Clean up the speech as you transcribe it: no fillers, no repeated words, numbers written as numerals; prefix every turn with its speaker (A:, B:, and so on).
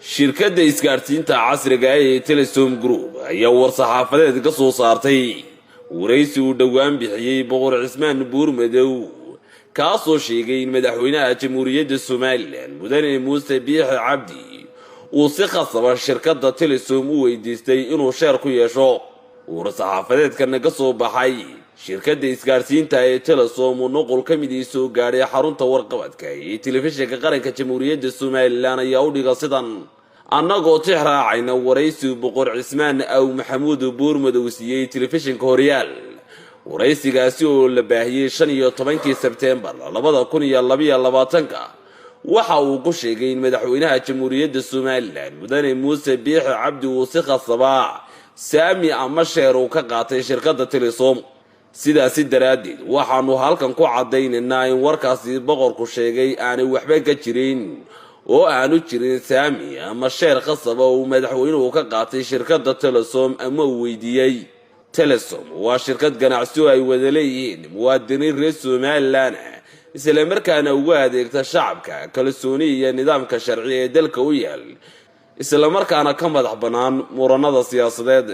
A: shirkadda isgaarsiinta casriga ah ee Telesom Group ayaa war-saxaafadeed ka soo saartay waraysi uu dhowaan bixiyay boqor Cismaan Buurmadow kaasoo sheegay in madaxweynaha Jamhuuriyadda Soomaaliland Mudane Muuse Biixi Cabdi uu si khasaba shirkadda Telesom u weydiistay inuu sheer ku yeesho war-saxaafadeedkan ka soo baxay shirkadda isgaarsiinta ee Telesom oo noqol ka mid soo gaaray xarunta warqabadka ee telefishinka qaranka Jamhuuriyadda Soomaaliland ayaa u dhiga sidan annagoo tixraacayna waraysi boqor Cismaan aw Maxamuud Buurmadow siiyay telefishinka Horyaal waraysigaasi oo la baahiyay 15 Sebtembar 2022 waxa uu ku sheegay in madaxweynaha Jamhuuriyadda Soomaaliland Mudane Muuse Biixi Cabdi uu si khasaba saami ama sheer uu ka qaatay shirkadda Telesom sidaasi daraaddeed waxaanu halkan ku cadaynaynaa in warkaasi boqorku sheegay aanay waxba ka jirin oo aanu jirin saami ama sheer khasaba oo madaxweynuhu ka qaatay shirkadda Telesom ama uu weydiiyay Telesom waa shirkad ganacsi oo ay wada leeyihiin muwaadiniin reer Soomaaliland isla markaana ugu adeegta shacabka kalsooni iyo nidaamka sharci ee dalka u yaal isla markaana ka madax banaan muranada siyaasadeed